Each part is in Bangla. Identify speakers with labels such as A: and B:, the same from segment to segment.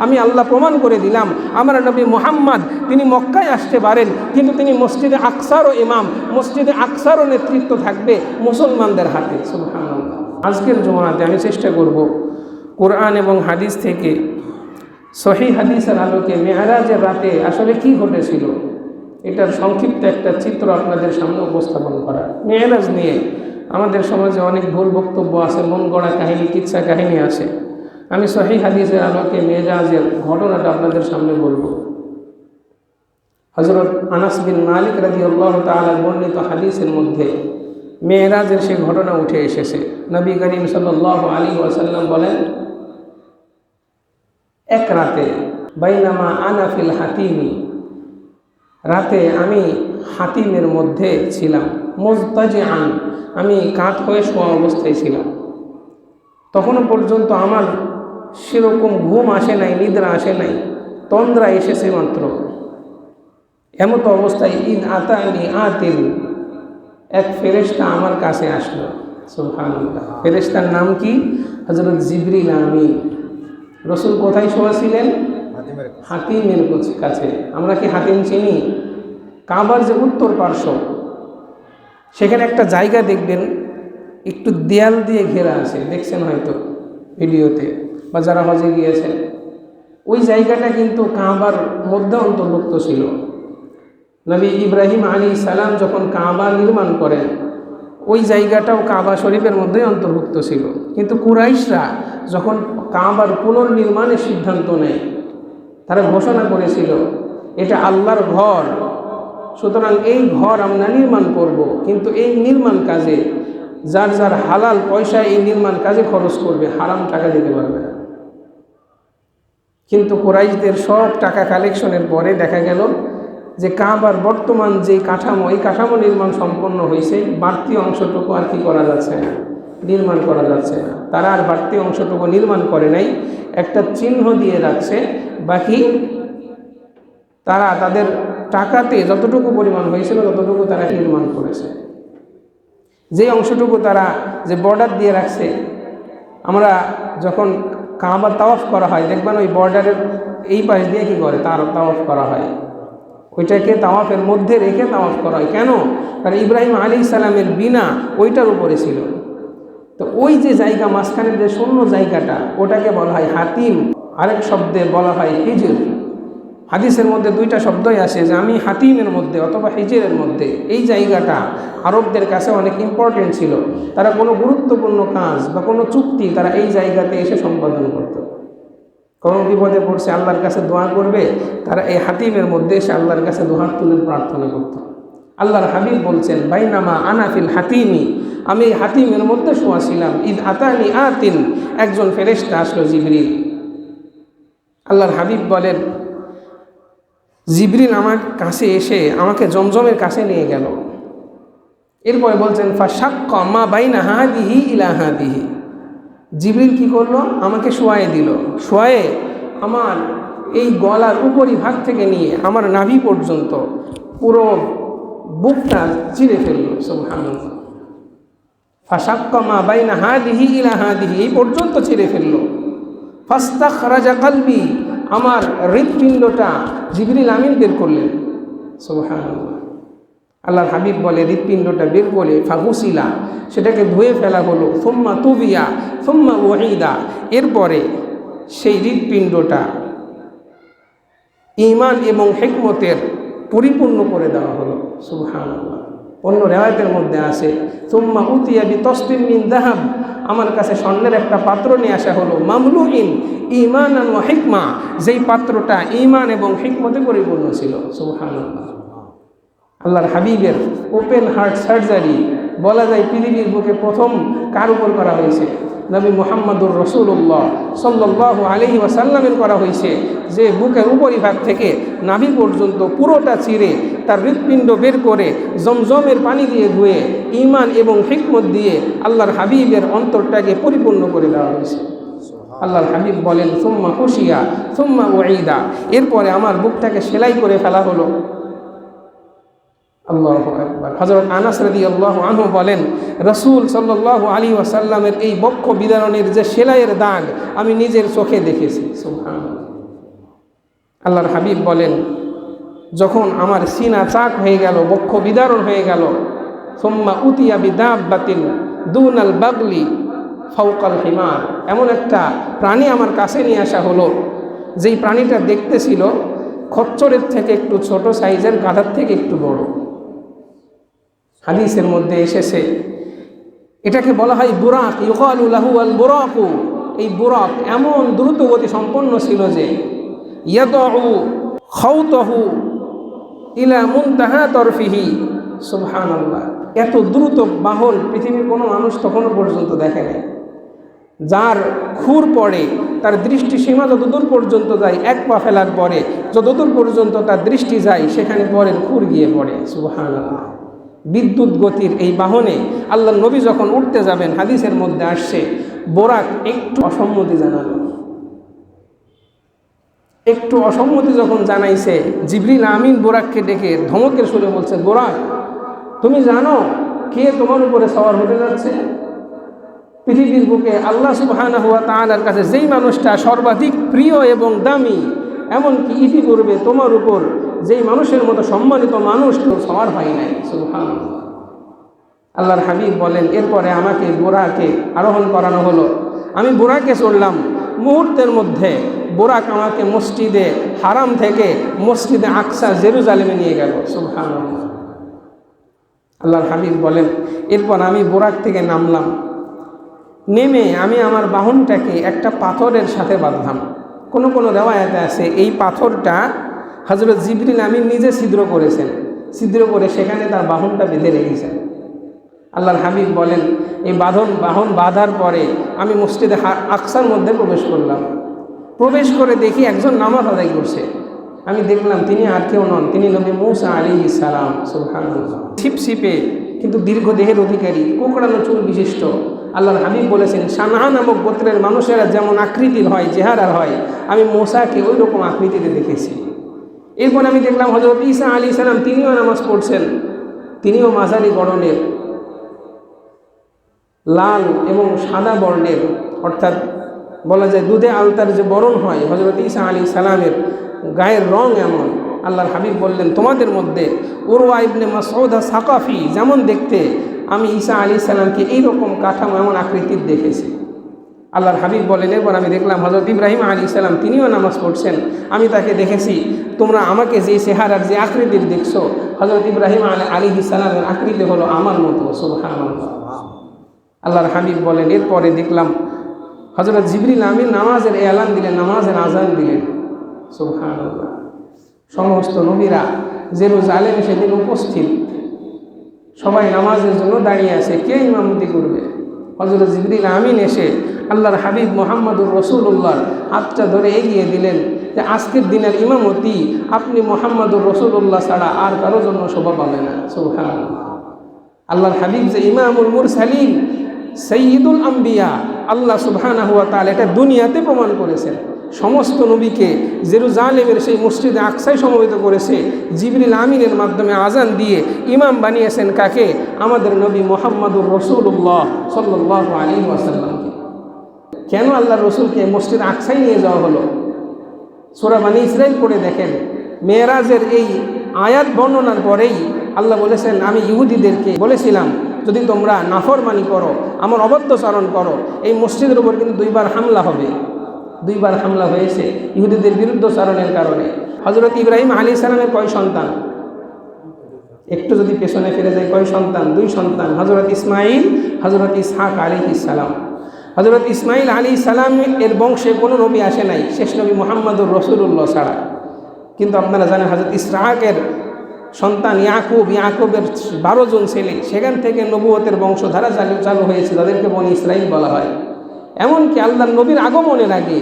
A: আমি আল্লাহ প্রমাণ করে দিলাম আমার নবী মুহাম্মদ তিনি মক্কায় আসতে পারেন, কিন্তু তিনি মসজিদে আকসারও ইমাম, মসজিদে আকসারও নেতৃত্ব থাকবে মুসলমানদের হাতে। সুবহানাল্লাহ। আজকের জুমাতে আমি চেষ্টা করব কোরআন এবং হাদিস থেকে সহিহ হাদিসের আলোকে মেরাজের রাতে আসলে কি ঘটেছিল এটার সংক্ষিপ্ত একটা চিত্র আপনাদের সামনে উপস্থাপন করা। মেরাজ নিয়ে আমাদের সমাজে অনেক ভুল বক্তব্য আছে, মন গড়া কাহিনী, কিচ্ছা কাহিনী আছে। আমি সহিহ হাদিসের আলোকে মেরাজের ঘটনাটা আপনাদের সামনে বলবো। হযরত আনাস বিন মালিক রাদিয়াল্লাহু তাআলা বর্ণিত হাদিসের মধ্যে মেরাজের সেই ঘটনা উঠে এসেছে। নবী করিম সাল্লাল্লাহু আলাইহি ওয়াসাল্লাম বলেন, এক রাতে বাইনামা আনা ফিল হাতিমি, রাতে আমি হাতিমের মধ্যে ছিলাম, মুজতাজিআন, আমি কাত হয়ে শোয়া অবস্থায় ছিলাম। তখনও পর্যন্ত আমার সেরকম ঘুম আসে নাই, নিদ্রা আসে নাই, তন্দ্রা এসেছে মাত্র। এমত অবস্থায় ঈদ আতানি আতিল, এক ফেরেশতা আমার কাছে আসলো। সুবহানাল্লাহ। ফেরেশতার নাম কি? হযরত জিবরিল আমিন। রসুল কোথায় শোয়া ছিলেন? হাতিমের কাছে। আমরা কি হাতিম চিনি? কাবার যে উত্তর পার্শ্ব, সেখানে একটা জায়গা দেখবেন একটু দেয়াল দিয়ে ঘেরা আছে, দেখছেন হয়তো ভিডিওতে বা যারা হজে গিয়েছেন। ওই জায়গাটা কিন্তু কাবার মধ্যে অন্তর্ভুক্ত ছিল। নবী ইব্রাহিম আলাইহিস সালাম যখন কাবা নির্মাণ করেন, ওই জায়গাটাও কাবা শরীফের মধ্যেই অন্তর্ভুক্ত ছিল। কিন্তু কুরাইশরা যখন কাবার পুনর্নির্মাণের সিদ্ধান্ত নেয়, তারা ঘোষণা করেছিল এটা আল্লাহর ঘর, সুতরাং এই ঘর আমরা নির্মাণ করব, কিন্তু এই নির্মাণ কাজে যার যার হালাল পয়সা এই নির্মাণ কাজে খরচ করবে, হারাম টাকা দিতে পারবে না। কিন্তু কুরাইশদের সব টাকা কালেকশনের পরে দেখা গেল যে কাবার বর্তমান যে কাঠামো, এই কাঠামো নির্মাণ সম্পন্ন হয়েছে, বাড়তি অংশটুকু আর কি করা যাচ্ছে না, নির্মাণ করা যাচ্ছে না। তারা আর বাড়তি অংশটুকু নির্মাণ করে নাই, একটা চিহ্ন দিয়ে রাখছে। বাকি তারা তাদের টাকাতে যতটুকু পরিমাণ হয়েছিল ততটুকু তারা নির্মাণ করেছে। যে অংশটুকু তারা যে বর্ডার দিয়ে রাখছে, আমরা যখন কাবা তাওয়াফ করা হয় দেখবেন ওই বর্ডারের এই পাশ দিয়ে কি করে তার তাওয়াফ করা হয়, ওইটাকে তাওয়াফের মধ্যে রেখে তাওয়াফ করা হয়। কেন? কারণ ইব্রাহিম আলাইহিস সালামের বিনা ওইটার উপরে ছিল। তো ওই যে জায়গা মাঝখানের যে শূন্য জায়গাটা, ওটাকে বলা হয় হাতিম, আরেক শব্দে বলা হয় হিজর। হাদিসের মধ্যে দুইটা শব্দই আসে যে আমি হাতিমের মধ্যে অথবা হিজরের মধ্যে। এই জায়গাটা আরবদের কাছে অনেক ইম্পর্টেন্ট ছিল। তারা কোনো গুরুত্বপূর্ণ কাজ বা কোনো চুক্তি তারা এই জায়গাতে এসে সম্পাদন করত। কোনো বিপদে পড়ছে, আল্লাহর কাছে দোয়া করবে, তারা এই হাতিমের মধ্যে এসে আল্লাহর কাছে দুহাত তুলে প্রার্থনা করত। আল্লাহর হাবিব বলছেন, বাইনামা আনা ফিল হাতিমি, আমি হাতিমের মধ্যে শোয়া ছিলাম, ঈদ আতানি আতিন, একজন ফেরেশতা আসলো, জিবরিল। আল্লাহর হাবিব বলেন, জিবরিল আমার কাছে এসে আমাকে জমজমের কাছে নিয়ে গেল। এরপরে বলছেন, ফাশাক্কা মা বাইনা হাদিহি ইলা হাদিহি, জিবরিল কি করলো? আমাকে শোয়ায়ে দিল। শোয়ায়ে আমার এই গলার উপরি ভাগ থেকে নিয়ে আমার নাভি পর্যন্ত পুরো বুকটা চিরে ফেললো। সুবহানাল্লাহ। ফাশাক্কা মা বাইনা হাদিহি ইলা হাদিহি, এই পর্যন্ত চিরে ফেললো। ফাস্তাখরাজা কলবি, আমার হৃৎপিণ্ডটা জিবরিল আমিন বের করলেন। সুবহানাল্লাহ। আল্লাহর হাবিব বলে হৃৎপিণ্ডটা বের করে ফাগুসিলা, সেটাকে ধুয়ে ফেলা হলো। সুম্মা তুবিয়া সুম্মা ওয়াহিদা, এরপরে সেই হৃৎপিণ্ডটা ঈমান এবং হিকমতের পরিপূর্ণ করে দেওয়া হলো। সুবহানাল্লাহ। অন্য রিওয়ায়াতের মধ্যে আছে, সুম্মা উতিয়া বিতসতিন মিন যাহাব, আমার কাছে স্বর্ণের একটা পাত্র নিয়ে আসা হলো, মামলুইন ঈমানান ওয়া হিকমা, যেই পাত্রটা ঈমান এবং হিকমতে পরিপূর্ণ ছিল। সুবহানাল্লাহ। আল্লাহর হাবিবের ওপেন হার্ট সার্জারি বলা যায় পৃথিবীর বুকে প্রথম কার উপর করা হয়েছে? নবী মুহাম্মদুর রাসূলুল্লাহ সাল্লাল্লাহু আলাইহি ওয়াসাল্লামের করা হয়েছে, যে বুকের উপরিভাগ থেকে নাভি পর্যন্ত পুরোটা চিরে তার হৃৎপিণ্ড বের করে জমজমের পানি দিয়ে ধুয়ে ঈমান এবং হিকমত দিয়ে আল্লাহর হাবিবের অন্তরটাকে পরিপূর্ণ করে দেওয়া হয়েছে। আল্লাহর হাবিব বলেন, সুম্মা খুশিয়া সুম্মা ওয়াইদা, এরপরে আমার বুকটাকে সেলাই করে ফেলা হলো। আল্লাহু আকবার। হযরত আনাস রাদিয়াল্লাহু আনহু বলেন, রাসূল সাল্লাল্লাহু আলাইহি ওয়াসাল্লামের এই বক্ষ বিদারণের যে সেলাইয়ের দাগ আমি নিজের চোখে দেখেছি। সুবহানাল্লাহ। আল্লাহর হাবিব বলেন, যখন আমার সিনা চাক হয়ে গেল, বক্ষ বিদারণ হয়ে গেল, সুম্মা উতিয়া বিদাব্বাতিন দুনাল বাগলি ফাওকাল হিমার, এমন একটা প্রাণী আমার কাছে নিয়ে আসা হলো, যেই প্রাণীটা দেখতে ছিল খচ্চরের থেকে একটু ছোট সাইজের, গাধার থেকে একটু বড়। হাদিসের মধ্যে এসেছে এটাকে বলা হয় বুরাক, ইউকালু লাহু আল বুরাকু। এই বুরাক এমন দ্রুত গতি সম্পন্ন ছিল যে ইয়াদউ খাওতাহু ইলা মুনতাহা তরফিহি, সুবহানাল্লাহ। এত দ্রুত বাহন পৃথিবীর কোনো মানুষ তখনও পর্যন্ত দেখে নাই। যার খুর পড়ে তার দৃষ্টি সীমা যতদূর পর্যন্ত যায়, এক পা ফেলার পরে যতদূর পর্যন্ত তার দৃষ্টি যায় সেখানে পরের খুর গিয়ে পড়ে, সুবহানাল্লাহ। বিদ্যুৎ গতির এই বাহনে আল্লাহ নবী যখন উঠতে যাবেন, হাদিসের মধ্যে আসছে বোরাক একটু অসম্মতি জানালো। একটু অসম্মতি যখন জানাইছে, জিবরিল আমিন বোরাককে ডেকে ধমকের সুরে বলছে, বোরাক তুমি জানো কে তোমার উপরে সওয়ার হতে যাচ্ছে? পৃথিবীর বুকে আল্লাহ সুবহানাহু ওয়া তাআলার কাছে যেই মানুষটা সর্বাধিক প্রিয় এবং দামি, এমনকি ইতিপূর্বে তোমার উপর যেই মানুষের মতো সম্মানিত মানুষ তোর সওয়ার হয় নাই, সুবহানাল্লাহ। আল্লাহর হাবিব বলেন, এরপরে আমাকে বোরাকে আরোহণ করানো হলো। আমি বোরাকে চড়লাম। মুহূর্তের মধ্যে বোরাক আমাকে মসজিদে হারাম থেকে মসজিদে আকসা জেরুজালেমে নিয়ে গেল, সুবহানাল্লাহ। আল্লাহর হাবিব বলেন, এরপর আমি বোরাক থেকে নামলাম। নেমে আমি আমার বাহনটাকে একটা পাথরের সাথে বাঁধলাম। কোনো কোনো রেওয়ায়াতে আছে এই পাথরটা হযরত জিবরিল আমিন নিজে ছিদ্র করেছেন, ছিদ্র করে সেখানে তার বাহনটা বেঁধে রেখেছেন। আল্লাহর হাবিব বলেন, এই বাহন বাঁধার পরে আমি মসজিদে আকসার মধ্যে প্রবেশ করলাম। প্রবেশ করে দেখি একজন নামাজ আদায় করছে। আমি দেখলাম তিনি আর কেউ নন, তিনি নবী মূসা আলাইহিস সালাম, সুবহানাল্লাহ। ছিপছিপে কিন্তু দীর্ঘ দেহের অধিকারী, কোঁকড়ানো চুল বিশিষ্ট। আল্লাহর হাবিব বলেছেন, সানআ নামক গোত্রের মানুষেরা যেমন আকৃতির হয়, চেহারার হয়, আমি মূসাকে ওই রকম আকৃতিতে দেখেছি। এরপর আমি দেখলাম হযরত ঈসা আলাইহিস সালাম, তিনিও নামাজ পড়ছেন। তিনিও মাঝারি গড়নের, লাল এবং সাদা বর্ণের, অর্থাৎ বলা যায় দুধে আলতার যে বরণ হয়, হযরত ঈসা আলাইহিস সালামের গায়ের রং এমন। আল্লাহর হাবিব বললেন, তোমাদের মধ্যে উরওয়া ইবনে মাসউদ সাকাফি যেমন দেখতে, আমি ঈসা আলাইহিস সালামকে এইরকম কাঠামো এমন আকৃতির দেখেছি। আল্লাহর হাবিব বলেন, এরপর আমি দেখলাম হযরত ইব্রাহিম আলাইহিস সালাম, তিনিও নামাজ পড়ছেন। আমি তাকে দেখেছি, তোমরা আমাকে যে চেহারার যে আকৃতির দেখছো, হযরত ইব্রাহিম আলাইহিস সালামের আকৃতি হলো আমার মতো, সুবহানাল্লাহ। আল্লাহর হাবিব বলেন, এরপরে দেখলাম হযরত জিবরিল আমিন নামাজের এলান দিলেন, নামাজের আজান দিলেন, সুবহানাল্লাহ। সমস্ত নবীরা জেরুজালেমে সেদিন উপস্থিত, সবাই নামাজের জন্য দাঁড়িয়ে আছে, কে ইমামতি করবে? হযরত জিবরিল আমিন এসে আল্লাহর হাবিব মুহাম্মদুর রাসূলুল্লাহর হাতটা ধরে এগিয়ে দিলেন যে আজকের দিনের ইমামতি আপনি মুহাম্মদুর রাসূলুল্লাহ ছাড়া আর কারো জন্য শোভা পাবে না, সুবহানাল্লাহ। আল্লাহর হাবিব যে ইমামুল মুরসালিন, সাইয়্যিদুল আম্বিয়া, আল্লাহ সুবহানাহু ওয়া তাআলা এটা দুনিয়াতে প্রমাণ করেছেন। সমস্ত নবীকে জেরুজালেমের সেই মসজিদে আকসায় সমবেত করেছে, জিবরিল আমিনের মাধ্যমে আজান দিয়ে ইমাম বানিয়েছেন কাকে? আমাদের নবী মুহাম্মদুর রাসূলুল্লাহ সাল্লাল্লাহু আলাইহি ওয়াসাল্লামকে। কেন আল্লাহর রসুলকে মসজিদ আকসায় নিয়ে যাওয়া হলো? সূরা বনী ইসরাঈল পড়ে দেখেন, মেরাজের এই আয়াত বর্ণনার পরেই আল্লাহ বলেছেন, আমি ইহুদিদেরকে বলেছিলাম যদি তোমরা নাফরমানি করো, আমার অবাধ্যচারণ করো, এই মসজিদের উপর কিন্তু দুইবার হামলা হবে। দুইবার হামলা হয়েছে ইহুদিদের বিরুদ্ধচারণের কারণে। হযরত ইব্রাহিম আলাইহিস সালামের কয় সন্তান? একটু যদি পেছনে ফিরে যায়, কয় সন্তান? দুই সন্তান, হযরত ইসমাঈল, হযরত ইসহাক আলাইহিস সালাম। হযরত ইসমাঈল আলাইহিস সালাম এর বংশে কোনো নবী আসে নাই, শেষ নবী মুহাম্মদুর রাসূলুল্লাহ ছাড়া। কিন্তু আপনারা জানেন হযরত ইসহাকের সন্তান ইয়াকুব, ইয়াকুবের 12 জন ছেলে, সেখান থেকে নবুয়তের বংশধারা চালু হয়েছে, যাদেরকে বনী ইসরাঈল বলা হয়। এমনকি আল্লাহর নবীর আগমনের আগে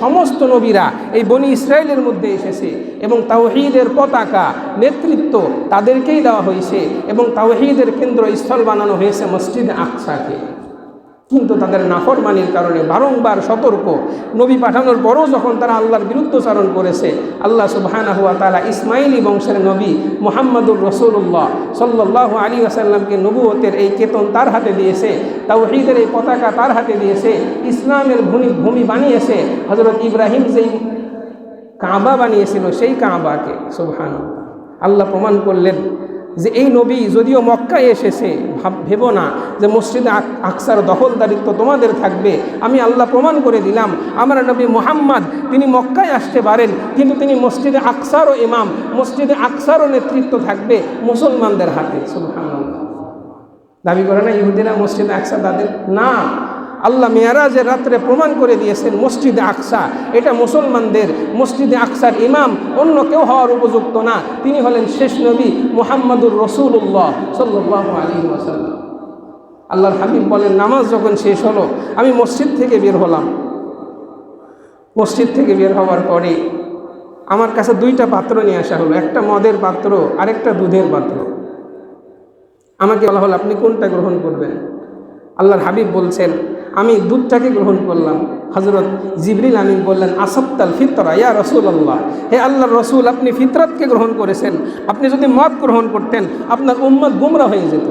A: সমস্ত নবীরা এই বনী ইসরাঈলের মধ্যে এসেছে এবং তাওহীদের পতাকা, নেতৃত্ব তাদেরকেই দেওয়া হয়েছে এবং তাওহীদের কেন্দ্রস্থল বানানো হয়েছে মসজিদ আকসাকে। কিন্তু তাদের নাফরমানির কারণে বারংবার সতর্ক, নবী পাঠানোর পরও যখন তারা আল্লাহর বিরুদ্ধচারণ করেছে, আল্লাহ সুবহানাহু ওয়া তাআলা ইসমাঈলী বংশের নবী মুহাম্মদুর রাসূলুল্লাহ সাল্লাল্লাহু আলাইহি ওয়াসাল্লামকে নবুয়তের এই কেতন তার হাতে দিয়েছে, তাওহীদের এই পতাকা তার হাতে দিয়েছে, ইসলামের ভূমি বানিয়েছে। হযরত ইব্রাহিম যেই কাবা বানিয়েছিল, সেই কাবাকে সুবহানাল্লাহ। আল্লাহ প্রমাণ করলেন যে এই নবী যদিও মক্কায় এসেছে, ভেবো না যে মসজিদে আকসার দখলদারিত্ব তোমাদের থাকবে। আমি আল্লাহ প্রমাণ করে দিলাম আমার নবী মুহাম্মদ তিনি মক্কায় আসতে পারেন, কিন্তু তিনি মসজিদে আকসারও ইমাম, মসজিদে আকসারও নেতৃত্ব থাকবে মুসলমানদের হাতে। সুবহানাল্লাহ। দাবি করে না ইহুদিরা মসজিদে আকসা তাদের না, আল্লাহ মেয়ারাজের রাত্রে প্রমাণ করে দিয়েছেন মসজিদে আকসা এটা মুসলমানদের। মসজিদে আকসার ইমাম অন্য কেউ হওয়ার উপযুক্ত না, তিনি হলেন শেষ নবী মুহাম্মাদুর রাসূলুল্লাহ সাল্লাল্লাহু আলাইহি ওয়াসাল্লাম। আল্লাহর হাবিব বলেন নামাজ যখন শেষ হলো আমি মসজিদ থেকে বের হলাম। মসজিদ থেকে বের হওয়ার পরে আমার কাছে দুইটা পাত্র নিয়ে আসা হলো, একটা মদের পাত্র আরেকটা দুধের পাত্র। আমাকে বলা হলো আপনি কোনটা গ্রহণ করবেন? আল্লাহর হাবিব বলছেন আমি দুধটাকে গ্রহণ করলাম। হযরত জিবরিল আমিন বললেন আসাবতাল ফিতরা ইয়া রাসূলুল্লাহ, হে আল্লাহর রসুল আপনি ফিতরাতকে গ্রহণ করেছেন, আপনি যদি মদ গ্রহণ করতেন আপনার উম্মত গুমরা হয়ে যেত।